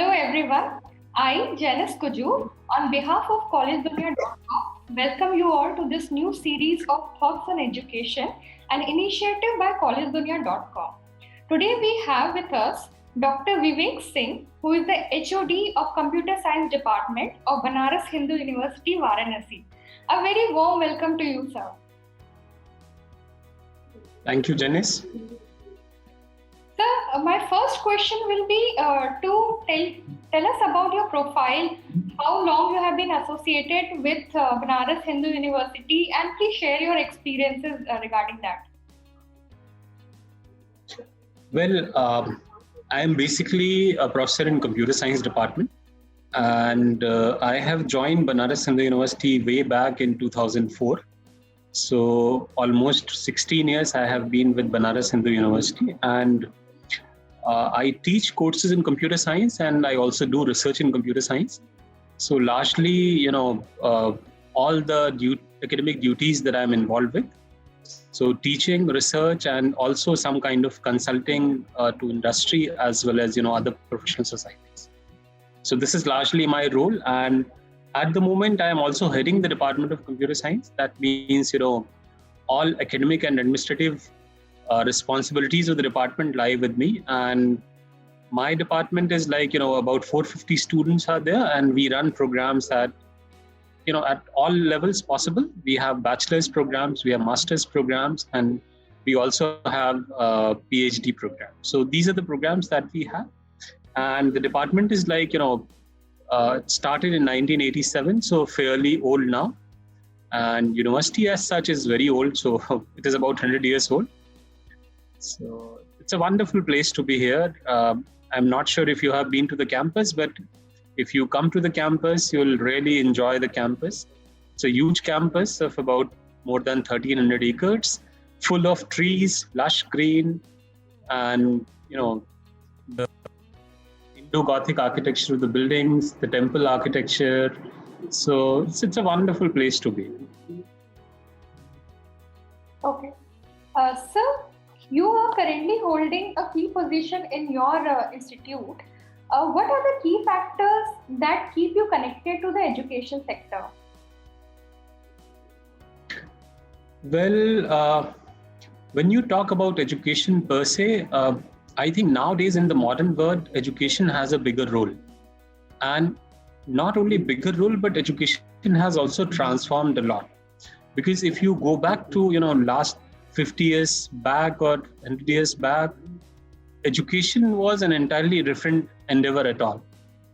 Hello everyone, I, Janice Kuju, on behalf of collegedunia.com, welcome you all to this new series of Thoughts on Education, an initiative by collegedunia.com. Today we have with us Dr. Vivek Singh, who is the HOD of Computer Science Department of Banaras Hindu University, Varanasi. A very warm welcome to you, sir. Thank you, Janice. Sir, my first question will be to tell us about your profile, how long you have been associated with Banaras Hindu University, and please share your experiences regarding that. Well, I am basically a professor in computer science department, and I have joined Banaras Hindu University way back in 2004. So almost 16 years I have been with Banaras Hindu University, and I teach courses in computer science, and I also do research in computer science. So largely, all the academic duties that I'm involved with. So teaching, research, and also some kind of consulting to industry as well as, other professional societies. So this is largely my role. And at the moment, I am also heading the Department of Computer Science. That means, all academic and administrative responsibilities of the department lie with me, and my department is about 450 students are there, and we run programs at all levels possible. We have bachelor's programs, we have master's programs, and we also have PhD programs. So these are the programs that we have, and the department is it started in 1987, so fairly old now, and university as such is very old, so it is about 100 years old. So it's a wonderful place to be here. I'm not sure if you have been to the campus, but if you come to the campus, you'll really enjoy the campus. It's a huge campus of about more than 1,300 acres, full of trees, lush green, and the Indo-Gothic architecture of the buildings, the temple architecture. So it's a wonderful place to be. Okay. Sir, you are currently holding a key position in your institute. What are the key factors that keep you connected to the education sector? Well, when you talk about education per se, I think nowadays in the modern world, education has a bigger role. And not only bigger role, but education has also transformed a lot. Because if you go back to, last 50 years back or 100 years back, education was an entirely different endeavor at all.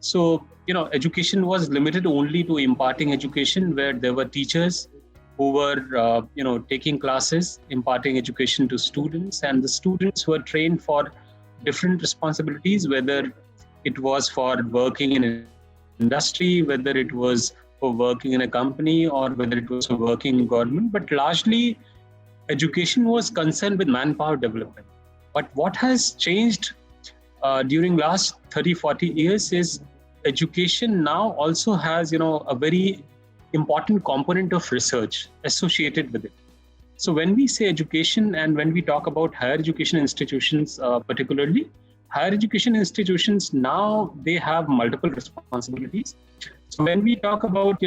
So, education was limited only to imparting education, where there were teachers who were, taking classes, imparting education to students, and the students were trained for different responsibilities, whether it was for working in an industry, whether it was for working in a company, or whether it was for working in government, but largely education was concerned with manpower development. But what has changed during last 30, 40 years is education now also has, a very important component of research associated with it. So when we say education and when we talk about higher education institutions, particularly, higher education institutions now, they have multiple responsibilities. So when we talk about,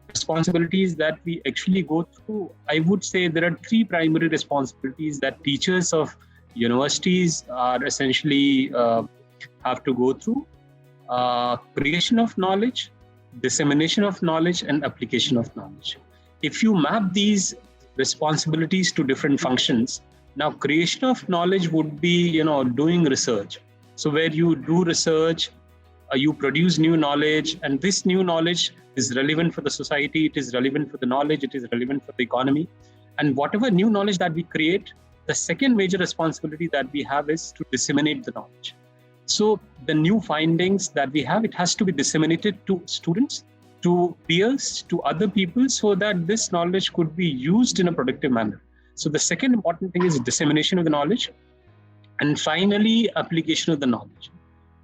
responsibilities that we actually go through, I would say there are three primary responsibilities that teachers of universities are essentially have to go through. Creation of knowledge, dissemination of knowledge, and application of knowledge. If you map these responsibilities to different functions, now creation of knowledge would be, doing research. So where you do research, you produce new knowledge, and this new knowledge is relevant for the society, it is relevant for the knowledge, it is relevant for the economy. And whatever new knowledge that we create, the second major responsibility that we have is to disseminate the knowledge. So the new findings that we have, it has to be disseminated to students, to peers, to other people, so that this knowledge could be used in a productive manner. So the second important thing is dissemination of the knowledge. And finally, application of the knowledge.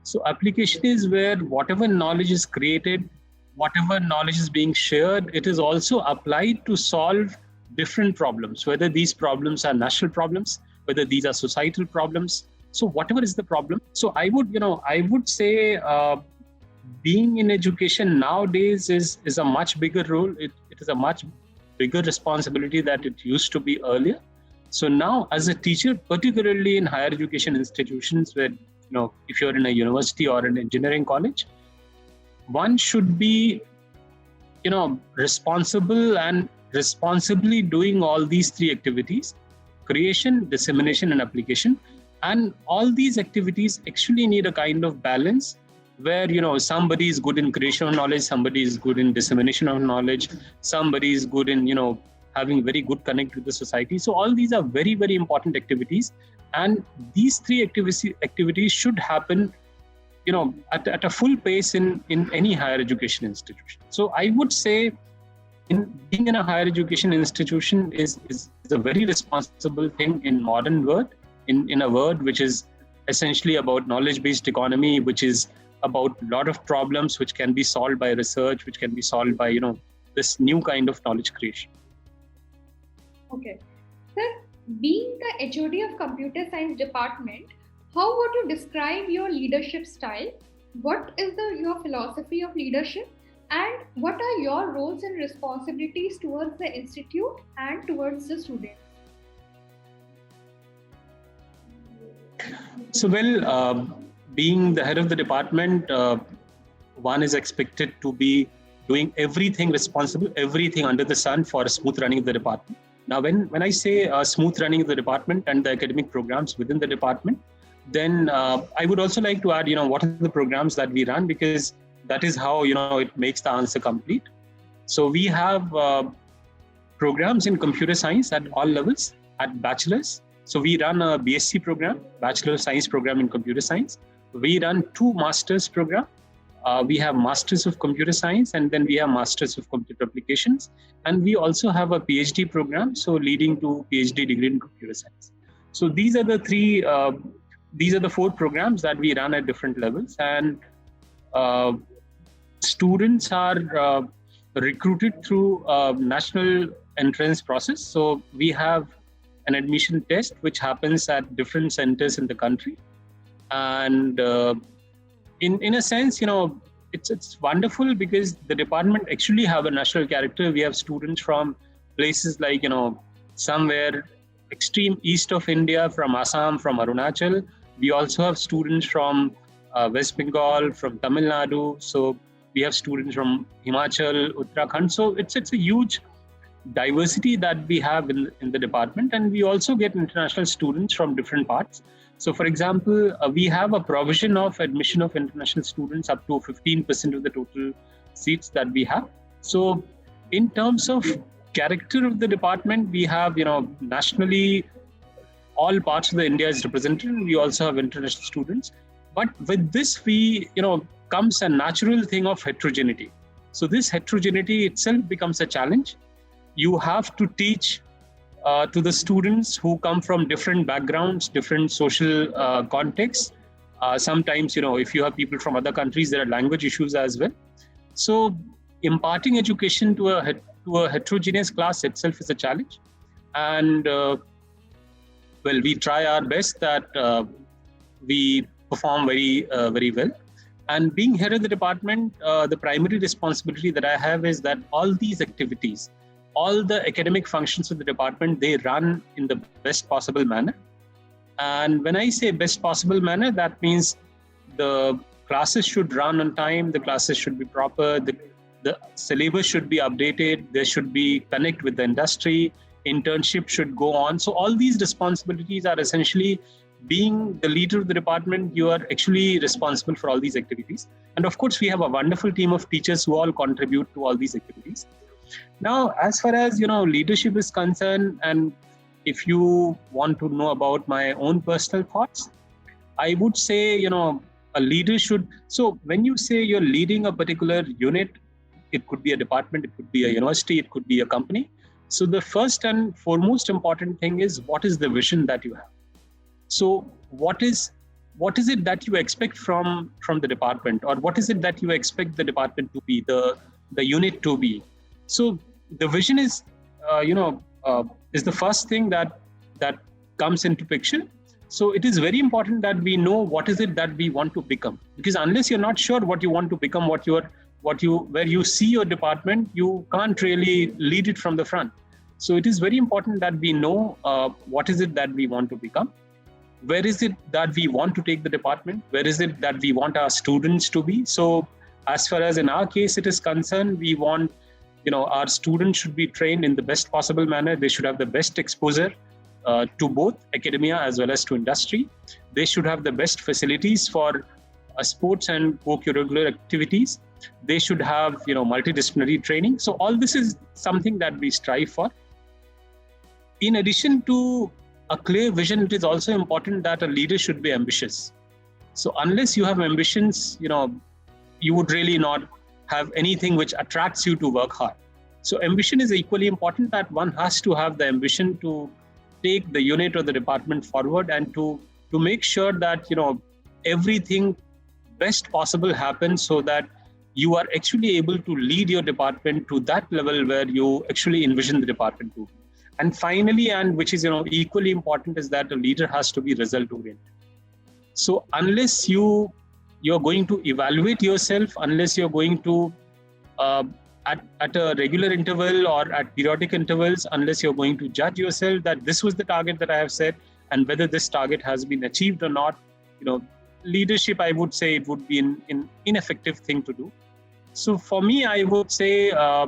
So application is where whatever knowledge is created, whatever knowledge is being shared, it is also applied to solve different problems, whether these problems are national problems, whether these are societal problems, So whatever is the problem. So I would say being in education nowadays is a much bigger role. It is a much bigger responsibility that it used to be earlier. So now, as a teacher, particularly in higher education institutions, where if you're in a university or an engineering college, one should be responsible and responsibly doing all these three activities: creation, dissemination, and application. And all these activities actually need a kind of balance where somebody is good in creation of knowledge, somebody is good in dissemination of knowledge, somebody is good in having very good connect with the society. So all these are very, very important activities, and these three activities should happen at a full pace in any higher education institution. So I would say being in a higher education institution is a very responsible thing in modern world, in a world which is essentially about knowledge-based economy, which is about a lot of problems which can be solved by research, which can be solved by this new kind of knowledge creation. Okay. Sir, being the HOD of Computer Science Department, how would you describe your leadership style? What is your philosophy of leadership? And what are your roles and responsibilities towards the institute and towards the students? So, being the head of the department, one is expected to be doing everything responsible, everything under the sun for a smooth running of the department. Now, when I say smooth running of the department and the academic programs within the department, then I would also like to add, what are the programs that we run, because that is how, it makes the answer complete. So we have programs in computer science at all levels, at bachelor's. So we run a BSc program, Bachelor of Science program in computer science. We run 2 master's program. We have Masters of Computer Science, and then we have Masters of Computer Applications. And we also have a PhD program, so leading to PhD degree in computer science. So these are the 4 programs that we run at different levels. And students are recruited through a national entrance process. So we have an admission test which happens at different centers in the country. And in a sense, it's wonderful because the department actually have a national character. We have students from places like, somewhere extreme east of India, from Assam, from Arunachal. We also have students from West Bengal, from Tamil Nadu. So we have students from Himachal, Uttarakhand. So it's a huge diversity that we have in the department. And we also get international students from different parts. So, for example, we have a provision of admission of international students up to 15% of the total seats that we have. So, in terms of character of the department, we have, nationally, all parts of the India is represented. We also have international students. But with this, comes a natural thing of heterogeneity. So, this heterogeneity itself becomes a challenge. You have to teach to the students who come from different backgrounds, different social contexts. Sometimes, if you have people from other countries, there are language issues as well. So imparting education to a heterogeneous class itself is a challenge. And we try our best that we perform very well. And being head of the department, the primary responsibility that I have is that all these activities, all the academic functions of the department, they run in the best possible manner. And when I say best possible manner, that means the classes should run on time, the classes should be proper, the syllabus should be updated, there should be connect with the industry, internship should go on. So all these responsibilities are essentially, being the leader of the department, you are actually responsible for all these activities. And of course, we have a wonderful team of teachers who all contribute to all these activities. Now, as far as, leadership is concerned, and if you want to know about my own personal thoughts, I would say, a leader should, so when you say you're leading a particular unit, it could be a department, it could be a university, it could be a company. So the first and foremost important thing is, what is the vision that you have? So what is it that you expect from the department, or what is it that you expect the department to be, the unit to be? So the vision is, is the first thing that comes into picture. So it is very important that we know what is it that we want to become, because unless you're not sure what you want to become, where you see your department, you can't really lead it from the front. So it is very important that we know what is it that we want to become, where is it that we want to take the department, where is it that we want our students to be. So as far as in our case it is concerned, we want, our students should be trained in the best possible manner. They should have the best exposure to both academia as well as to industry. They should have the best facilities for sports and co-curricular activities. They should have, multidisciplinary training. So all this is something that we strive for. In addition to a clear vision, it is also important that a leader should be ambitious. So unless you have ambitions, you would really not have anything which attracts you to work hard. So ambition is equally important, that one has to have the ambition to take the unit or the department forward, and to make sure that, everything best possible happens, so that you are actually able to lead your department to that level where you actually envision the department to be. And finally, and which is, equally important, is that a leader has to be result oriented. So unless you're going to evaluate yourself, unless you're going to at a regular interval or at periodic intervals, unless you're going to judge yourself that this was the target that I have set and whether this target has been achieved or not, leadership, I would say, it would be an ineffective thing to do. So for me, I would say a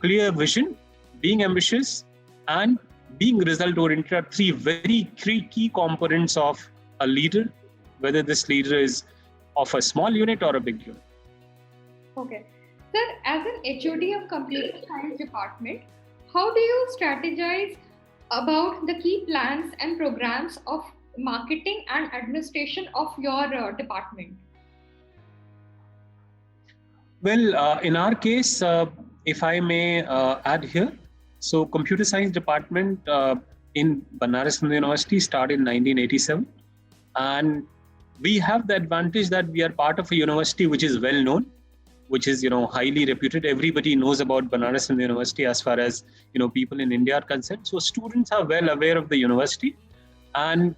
clear vision, being ambitious, and being result oriented are three key components of a leader, whether this leader is of a small unit or a big unit. Okay. Sir, as an HOD of Computer Science Department, how do you strategize about the key plans and programs of marketing and administration of your department? Well, in our case, if I may add here, so Computer Science Department in Banaras Hindu University started in 1987, and we have the advantage that we are part of a university which is well known, which is, highly reputed. Everybody knows about Banaras Hindu University as far as, people in India are concerned. So students are well aware of the university, and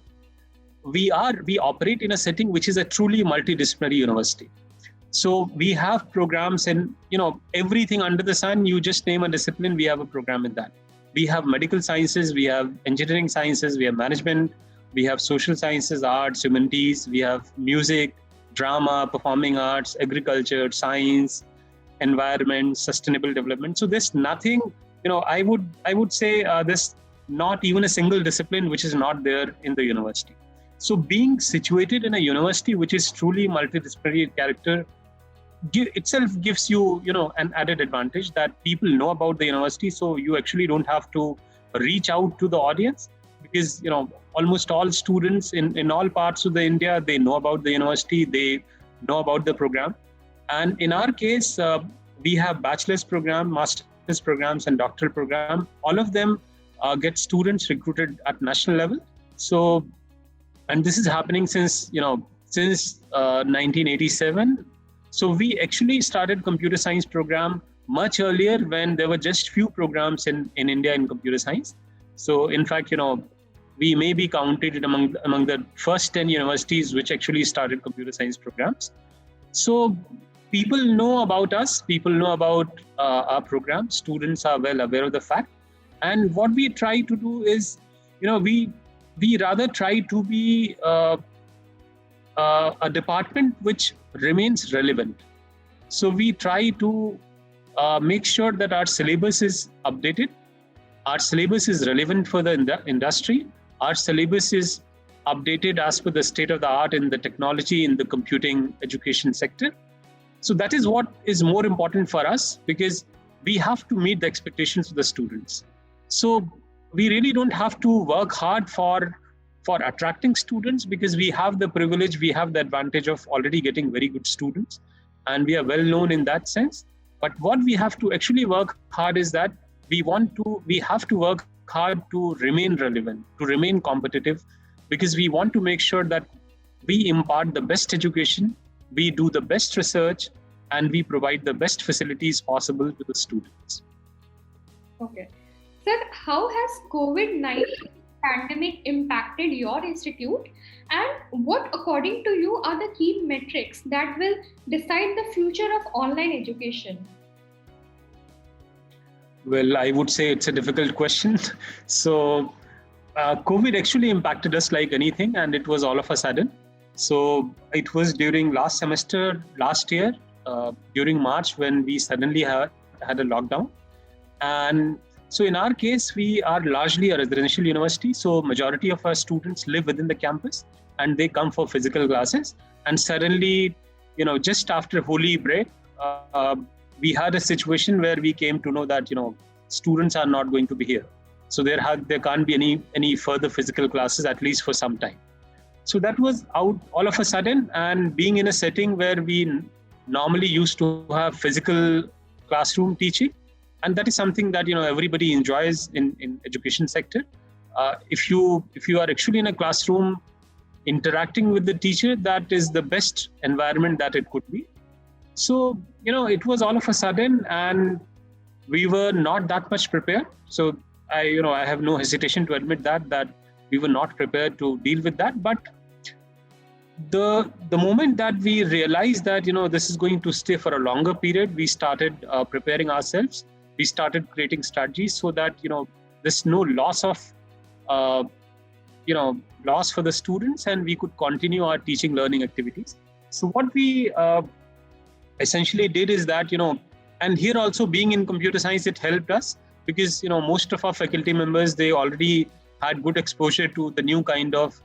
we operate in a setting which is a truly multidisciplinary university. So we have programs in, everything under the sun. You just name a discipline, we have a program in that. We have medical sciences, we have engineering sciences, we have management, we have social sciences, arts, humanities, we have music, drama, performing arts, agriculture, science, environment, sustainable development. So there's nothing, I would say there's not even a single discipline which is not there in the university. So being situated in a university which is truly multidisciplinary character itself gives you, an added advantage that people know about the university. So you actually don't have to reach out to the audience, because, almost all students in all parts of the India, they know about the university, they know about the program. And in our case, we have bachelor's program, master's programs, and doctoral program. All of them get students recruited at national level. So, and this is happening since 1987. So we actually started computer science program much earlier, when there were just few programs in India in computer science. So in fact, we may be counted among the first 10 universities which actually started computer science programs. So people know about us, people know about our program, students are well aware of the fact. And what we try to do is, we rather try to be a department which remains relevant. So we try to make sure that our syllabus is updated, our syllabus is relevant for the industry, our syllabus is updated as per the state of the art in the technology in the computing education sector. So that is what is more important for us, because we have to meet the expectations of the students. So we really don't have to work hard for attracting students, because we have the privilege, we have the advantage of already getting very good students, and we are well known in that sense. But what we have to actually work hard is that we have to work hard to remain relevant, to remain competitive, because we want to make sure that we impart the best education, we do the best research, and we provide the best facilities possible to the students. Okay. Sir, how has COVID-19 pandemic impacted your institute, and what, according to you, are the key metrics that will decide the future of online education? Well, I would say it's a difficult question. So, COVID actually impacted us like anything, and it was all of a sudden. So, it was during last semester, last year, during March, when we suddenly had a lockdown. And so, in our case, we are largely a residential university. So, majority of our students live within the campus, and they come for physical classes. And suddenly, just after Holi break, uh, we had a situation where we came to know that students are not going to be here, so there can't be any further physical classes, at least for some time. So that was out all of a sudden, and being in a setting where we normally used to have physical classroom teaching, and that is something that everybody enjoys in education sector. If you are actually in a classroom interacting with the teacher, that is the best environment that it could be. So, it was all of a sudden, and we were not that much prepared. So I have no hesitation to admit that we were not prepared to deal with that. But the moment that we realized that, this is going to stay for a longer period, we started preparing ourselves. We started creating strategies so that, there's no loss of, loss for the students, and we could continue our teaching learning activities. So what we essentially did is that, and here also, being in computer science, it helped us because, most of our faculty members, they already had good exposure to the new kind of,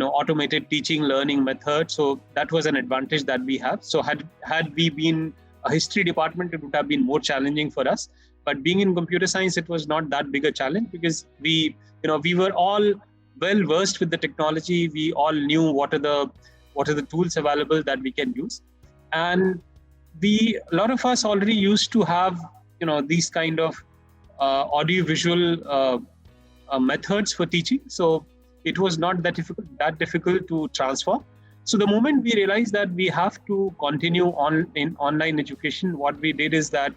automated teaching learning method. So that was an advantage that we have. So had we been a history department, it would have been more challenging for us. But being in computer science, it was not that big a challenge because we were all well versed with the technology. We all knew what are the tools available that we can use. And a lot of us already used to have, these kind of audio-visual methods for teaching. So it was not that difficult to transform. So the moment we realized that we have to continue in online education, what we did is that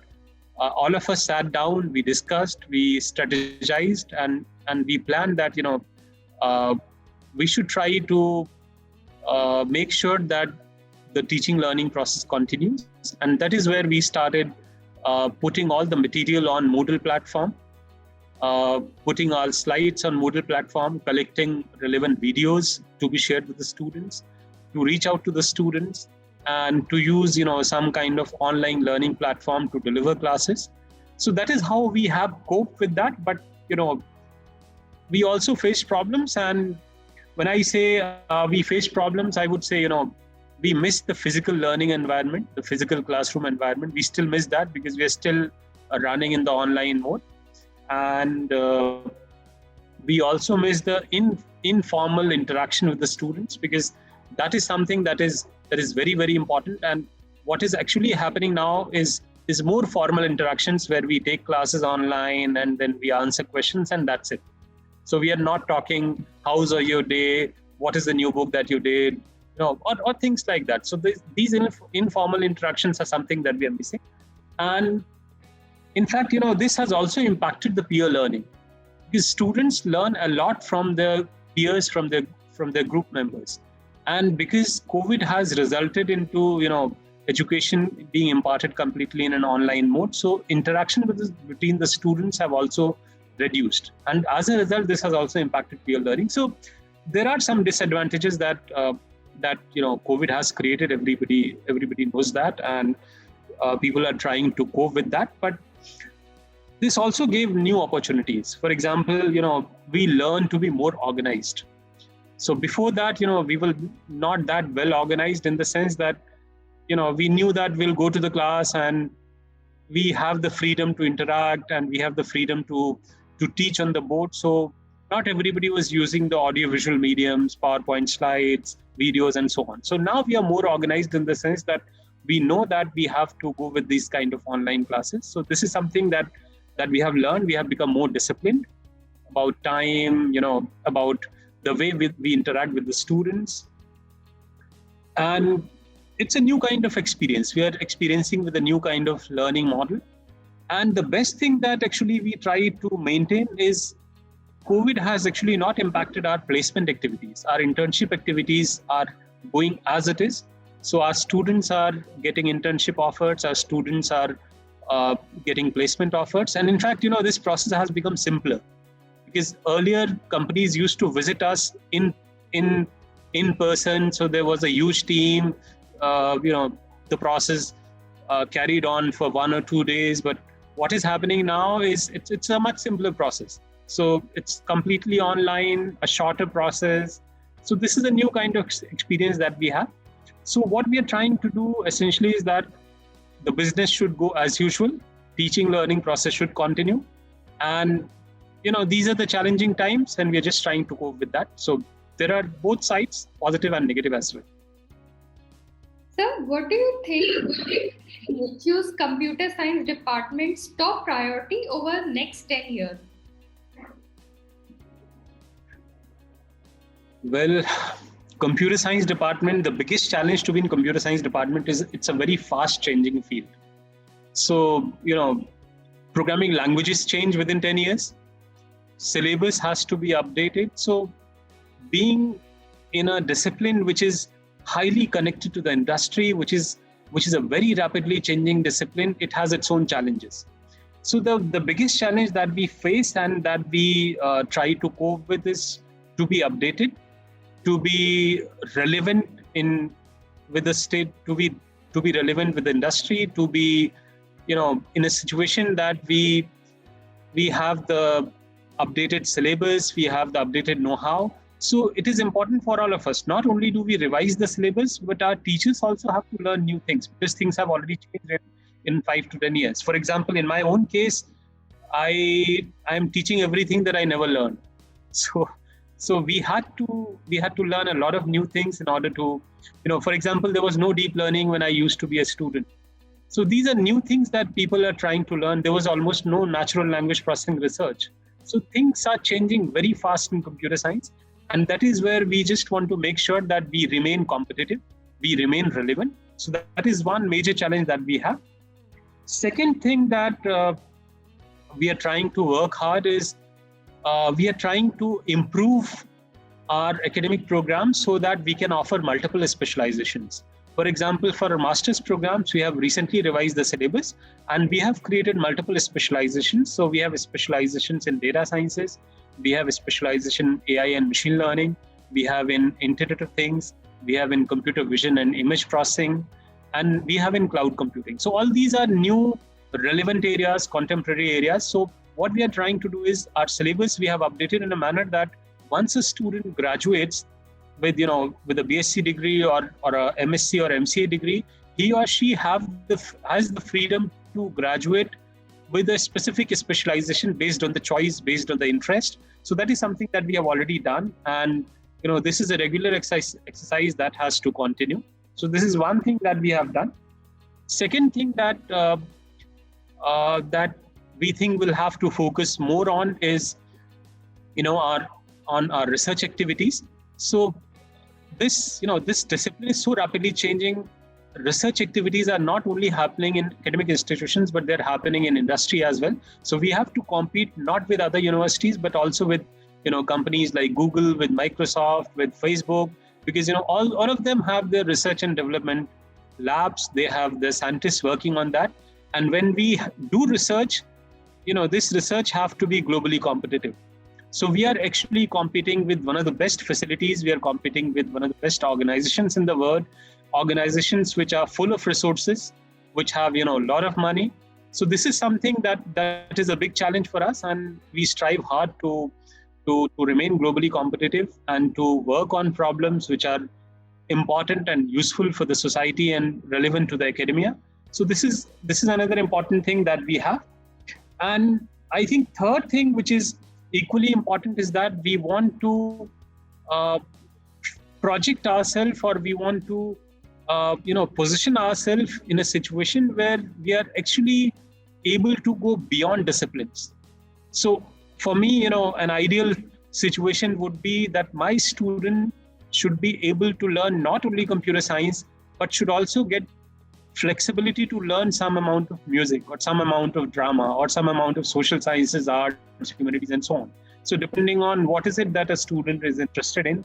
all of us sat down, we discussed, we strategized, and we planned that, we should try to make sure that the teaching learning process continues. And that is where we started putting all the material on Moodle platform, putting our slides on Moodle platform, collecting relevant videos to be shared with the students, to reach out to the students, and to use some kind of online learning platform to deliver classes. So that is how we have coped with that. But we also faced problems, and when I say we faced problems, I would say we missed the physical learning environment, the physical classroom environment. We still miss that because we are still running in the online mode. And we also miss the informal interaction with the students, because that is something that is very, very important. And what is actually happening now is more formal interactions where we take classes online and then we answer questions and that's it. So we are not talking, how's your day? What is the new book that you did? Or things like that. So these informal interactions are something that we are missing. And in fact, this has also impacted the peer learning, because students learn a lot from their peers, from their group members. And because COVID has resulted into, education being imparted completely in an online mode, so interaction between the students have also reduced. And as a result, this has also impacted peer learning. So there are some disadvantages that COVID has created. Everybody knows that, and people are trying to cope with that. But this also gave new opportunities. For example, we learned to be more organized. So before that, we were not that well organized, in the sense that, we knew that we'll go to the class and we have the freedom to interact and we have the freedom to teach on the board. So not everybody was using the audio-visual mediums, PowerPoint slides, videos, and so on. So now we are more organized in the sense that we know that we have to go with these kind of online classes. So this is something that we have learned. We have become more disciplined about time, about the way we interact with the students. And it's a new kind of experience. We are experiencing with a new kind of learning model. And the best thing that actually we try to maintain is COVID has actually not impacted our placement activities. Our internship activities are going as it is. So our students are getting internship offers, our students are getting placement offers. And in fact, this process has become simpler, because earlier companies used to visit us in person. So there was a huge team, the process carried on for 1 or 2 days. But what is happening now is it's a much simpler process. So it's completely online, a shorter process. So this is a new kind of experience that we have. So what we are trying to do essentially is that the business should go as usual, teaching learning process should continue. And these are the challenging times, and we are just trying to cope with that. So there are both sides, positive and negative as well. Sir, what do you think choose computer science department's top priority over next 10 years? Well, computer science department, the biggest challenge to be in computer science department is it's a very fast changing field. So, programming languages change within 10 years. Syllabus has to be updated. So being in a discipline which is highly connected to the industry, which is a very rapidly changing discipline, it has its own challenges. So the biggest challenge that we face and that we try to cope with is to be updated, to be relevant with the state, to be relevant with the industry, to be in a situation that we have the updated syllabus, we have the updated know-how. So it is important for all of us. Not only do we revise the syllabus, but our teachers also have to learn new things, because things have already changed in 5 to 10 years. For example, in my own case, I am teaching everything that I never learned. So we had to learn a lot of new things in order to, for example, there was no deep learning when I used to be a student. So these are new things that people are trying to learn. There was almost no natural language processing research. So things are changing very fast in computer science. And that is where we just want to make sure that we remain competitive, we remain relevant. So that is one major challenge that we have. Second thing that we are trying to work hard is we are trying to improve our academic programs so that we can offer multiple specializations. For example, for our master's programs, we have recently revised the syllabus and we have created multiple specializations. So we have specializations in data sciences, we have a specialization in AI and machine learning, we have in Internet of Things, we have in computer vision and image processing, and we have in cloud computing. So all these are new relevant areas, contemporary areas. So what we are trying to do is our syllabus we have updated in a manner that once a student graduates with a BSc degree or a MSc or MCA degree, he or she has the freedom to graduate with a specific specialization based on the choice, based on the interest. So that is something that we have already done, and this is a regular exercise that has to continue. So this is one thing that we have done. Second thing that that we think we'll have to focus more on is our research activities. So this discipline is so rapidly changing. Research activities are not only happening in academic institutions, but they're happening in industry as well. So we have to compete not with other universities, but also with companies like Google, with Microsoft, with Facebook, because all of them have their research and development labs. They have the scientists working on that. And when we do research, this research have to be globally competitive. So we are actually competing with one of the best facilities. We are competing with one of the best organizations in the world, organizations which are full of resources, which have a lot of money. So this is something that is a big challenge for us, and we strive hard to remain globally competitive and to work on problems which are important and useful for the society and relevant to the academia. So this is another important thing that we have. And I think third thing, which is equally important, is that we want to project ourselves, or we want to position ourselves in a situation where we are actually able to go beyond disciplines. So for me, an ideal situation would be that my student should be able to learn not only computer science, but should also get flexibility to learn some amount of music or some amount of drama or some amount of social sciences, arts, humanities, and so on. So depending on what is it that a student is interested in,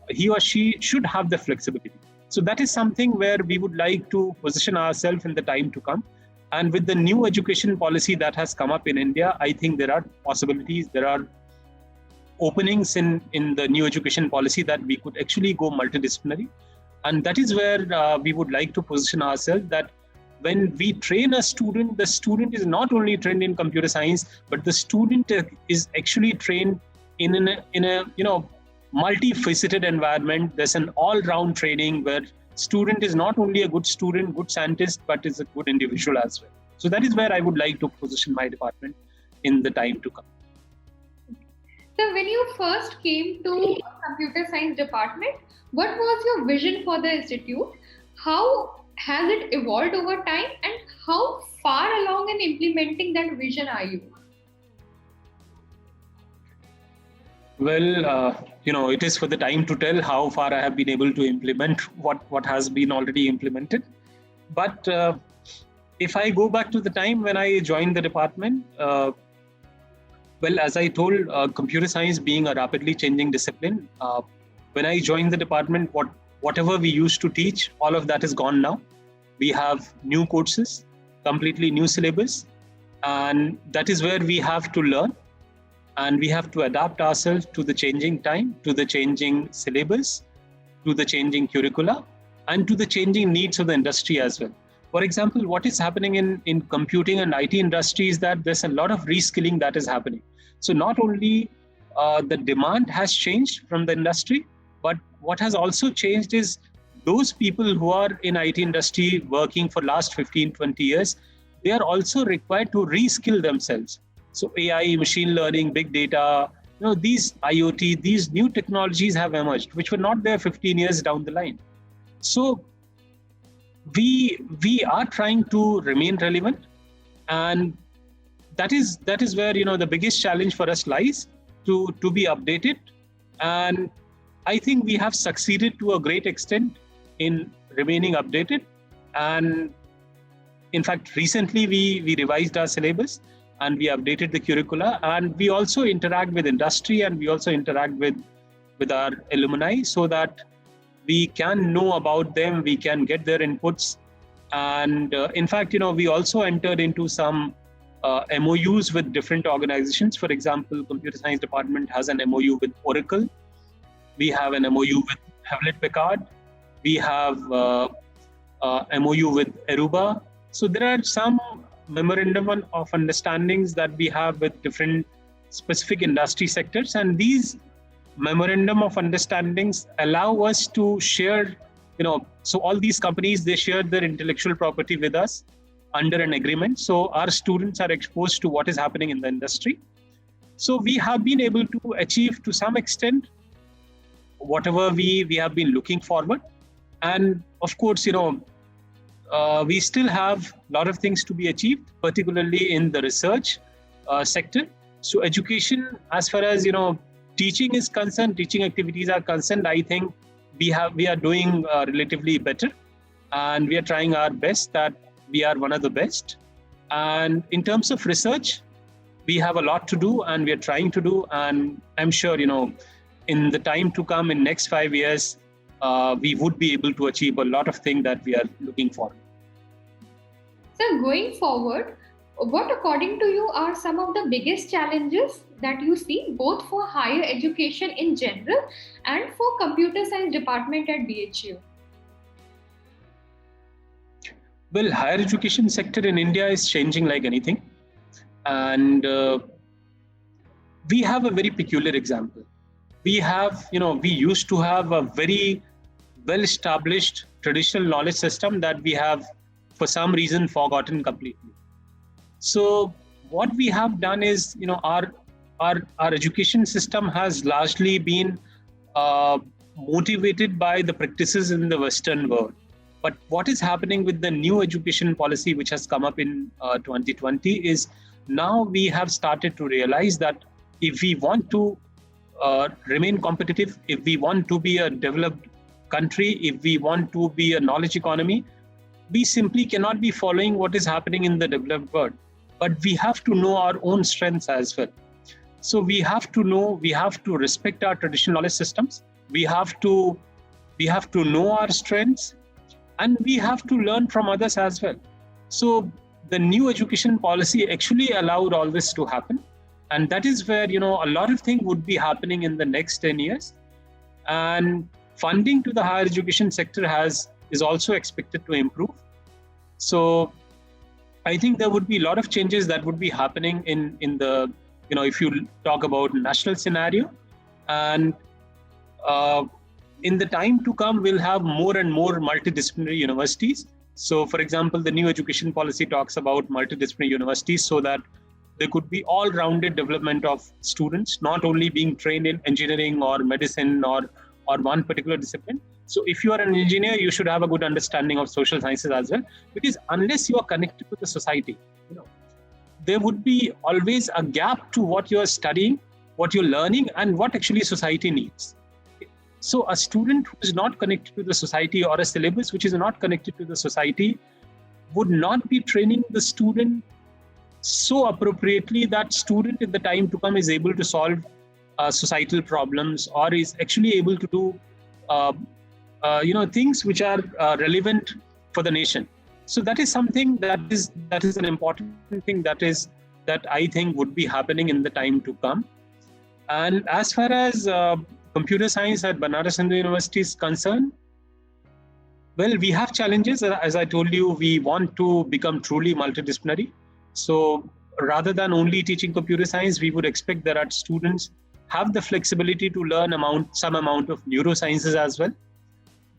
he or she should have the flexibility. So that is something where we would like to position ourselves in the time to come. And with the new education policy that has come up in India, I think there are possibilities, there are openings in the new education policy that we could actually go multidisciplinary. And that is where we would like to position ourselves, that when we train a student, the student is not only trained in computer science, but the student is actually trained in a multifaceted environment. There's an all-round training where student is not only a good student, good scientist, but is a good individual as well. So that is where I would like to position my department in the time to come. So when you first came to computer science department, what was your vision for the institute? How has it evolved over time, and how far along in implementing that vision are you? Well, it is for the time to tell how far I have been able to implement what has been already implemented. But if I go back to the time when I joined the department, well, as I told, computer science being a rapidly changing discipline, when I joined the department, whatever we used to teach, all of that is gone now. We have new courses, completely new syllabus, and that is where we have to learn, and we have to adapt ourselves to the changing time, to the changing syllabus, to the changing curricula, and to the changing needs of the industry as well. For example, what is happening in computing and IT industry is that there's a lot of reskilling that is happening. So not only the demand has changed from the industry, but what has also changed is those people who are in IT industry working for last 15, 20 years, they are also required to reskill themselves. So AI, machine learning, big data, these IoT, these new technologies have emerged, which were not there 15 years down the line. So we are trying to remain relevant, and that is where the biggest challenge for us lies, to be updated. And I think we have succeeded to a great extent in remaining updated. And in fact, recently we revised our syllabus and we updated the curricula, and we also interact with industry, and we also interact with our alumni, so that we can know about them, we can get their inputs. And in fact, we also entered into some MOUs with different organizations. For example, computer science department has an MOU with Oracle. We have an MOU with Hewlett Packard. We have MOU with Aruba. So there are some memorandum of understandings that we have with different specific industry sectors, and these memorandum of understandings allow us to share, so all these companies, they share their intellectual property with us under an agreement. So our students are exposed to what is happening in the industry. So we have been able to achieve to some extent whatever we have been looking forward. And of course, we still have a lot of things to be achieved, particularly in the research sector. So education, as far as teaching is concerned, teaching activities are concerned, I think we are doing relatively better, and we are trying our best that we are one of the best. And in terms of research, we have a lot to do, and we are trying to do. And I'm sure, in the time to come, in next 5 years, we would be able to achieve a lot of things that we are looking for. So going forward, what according to you are some of the biggest challenges that you see, both for higher education in general and for computer science department at BHU? Well, higher education sector in India is changing like anything. And we have a very peculiar example. We have, we used to have a very well-established traditional knowledge system that we have, for some reason, forgotten completely. So what we have done is, our education system has largely been motivated by the practices in the Western world. But what is happening with the new education policy, which has come up in 2020, is now we have started to realize that if we want to remain competitive, if we want to be a developed country, if we want to be a knowledge economy, we simply cannot be following what is happening in the developed world. But we have to know our own strengths as well. So we have to know, we have to respect our traditional knowledge systems. We have to know our strengths, and we have to learn from others as well. So the new education policy actually allowed all this to happen. And that is where, a lot of things would be happening in the next 10 years. And funding to the higher education sector is also expected to improve. So I think there would be a lot of changes that would be happening in the, if you talk about national scenario. And in the time to come, we'll have more and more multidisciplinary universities. So, for example, the new education policy talks about multidisciplinary universities so that there could be all-rounded development of students, not only being trained in engineering or medicine or one particular discipline. So if you are an engineer, you should have a good understanding of social sciences as well, because unless you are connected to the society, there would be always a gap to what you are studying, what you're learning, and what actually society needs. So a student who is not connected to the society, or a syllabus which is not connected to the society, would not be training the student so appropriately that student in the time to come is able to solve societal problems, or is actually able to do things which are relevant for the nation. So that is something that is an important thing that I think would be happening in the time to come. And as far as computer science at Banaras Hindu University is concerned, well, we have challenges. As I told you, we want to become truly multidisciplinary. So rather than only teaching computer science, we would expect that our students have the flexibility to learn some amount of neurosciences as well.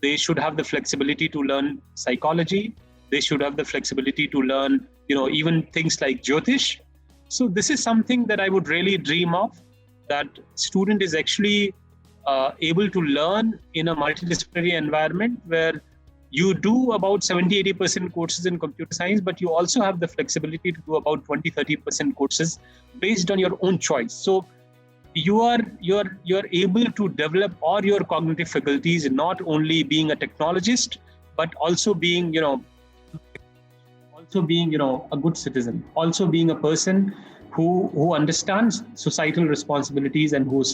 They should have the flexibility to learn psychology. They should have the flexibility to learn, even things like Jyotish. So this is something that I would really dream of, that student is actually able to learn in a multidisciplinary environment where you do about 70-80% courses in computer science, but you also have the flexibility to do about 20-30% courses based on your own choice. So you are able to develop all your cognitive faculties, not only being a technologist, but also being a good citizen, also being a person who understands societal responsibilities and who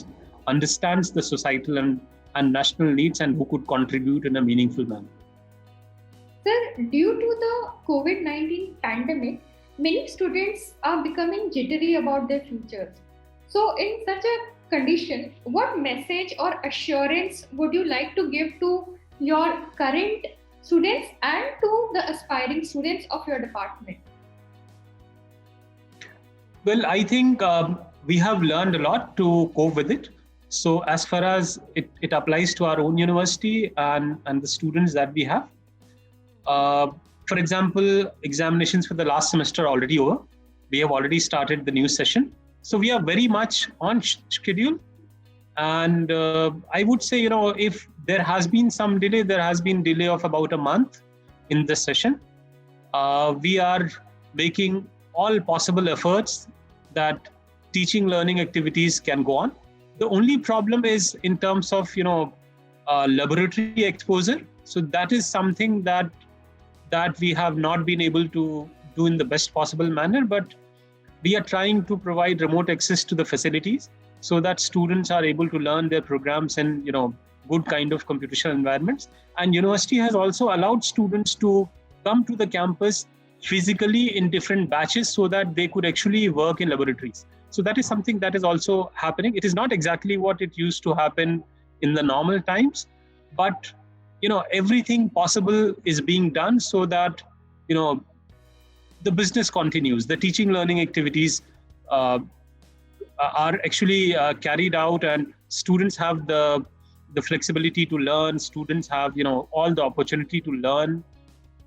understands the societal and national needs, and who could contribute in a meaningful manner. Sir, due to the COVID-19 pandemic, many students are becoming jittery about their futures. So in such a condition, what message or assurance would you like to give to your current students and to the aspiring students of your department? Well, I think we have learned a lot to cope with it. So as far as it applies to our own university and the students that we have, for example, examinations for the last semester are already over. We have already started the new session. So we are very much on schedule. And I would say, if there has been some delay, there has been delay of about a month in the session. We are making all possible efforts that teaching learning activities can go on. The only problem is in terms of, laboratory exposure. So that is something that we have not been able to do in the best possible manner, but we are trying to provide remote access to the facilities so that students are able to learn their programs in, good kind of computational environments. And university has also allowed students to come to the campus physically in different batches so that they could actually work in laboratories. So that is something that is also happening. It is not exactly what it used to happen in the normal times, but everything possible is being done so that the business continues. The teaching learning activities are actually carried out, and students have the flexibility to learn. Students have all the opportunity to learn,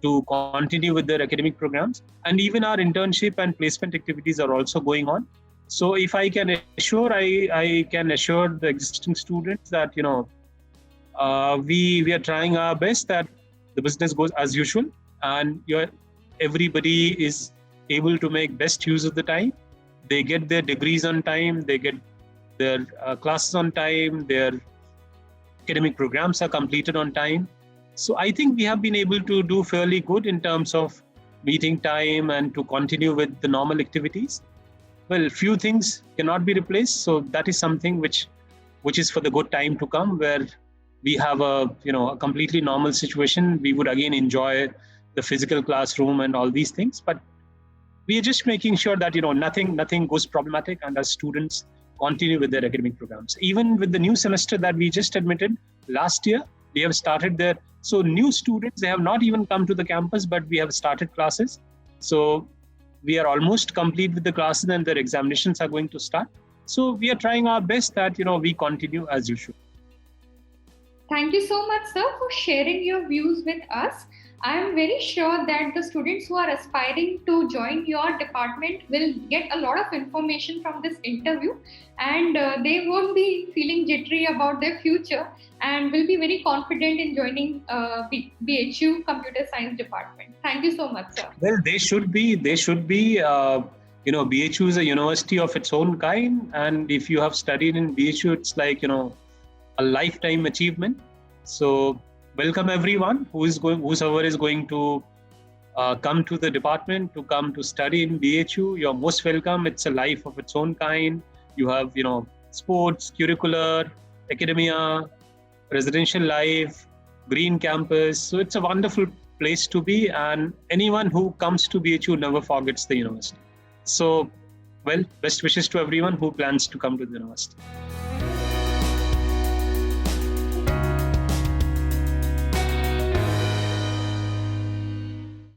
to continue with their academic programs, and even our internship and placement activities are also going on. So if I can assure, I can assure the existing students that we are trying our best that the business goes as usual, and everybody is able to make best use of the time. They get their degrees on time, they get their classes on time, their academic programs are completed on time. So I think we have been able to do fairly good in terms of meeting time and to continue with the normal activities. well, few things cannot be replaced. So that is something which is for the good time to come, where we have a completely normal situation. We would again enjoy the physical classroom and all these things, but we are just making sure that nothing goes problematic, and our students continue with their academic programs. Even with the new semester that we just admitted last year, we have started there. So new students, they have not even come to the campus, but we have started classes. So we are almost complete with the classes, and their examinations are going to start. So we are trying our best that we continue as usual. Thank you so much, sir, for sharing your views with us. I am very sure that the students who are aspiring to join your department will get a lot of information from this interview, and they won't be feeling jittery about their future and will be very confident in joining BHU Computer Science Department. Thank you so much, sir. Well, they should be. BHU is a university of its own kind, and if you have studied in BHU, it's like a lifetime achievement. So welcome everyone whosoever is going to come to the department to come to study in BHU. You're most welcome. It's a life of its own kind. You have sports, curricular, academia, residential life, green campus. So it's a wonderful place to be, and anyone who comes to BHU never forgets the university. So, well, best wishes to everyone who plans to come to the university.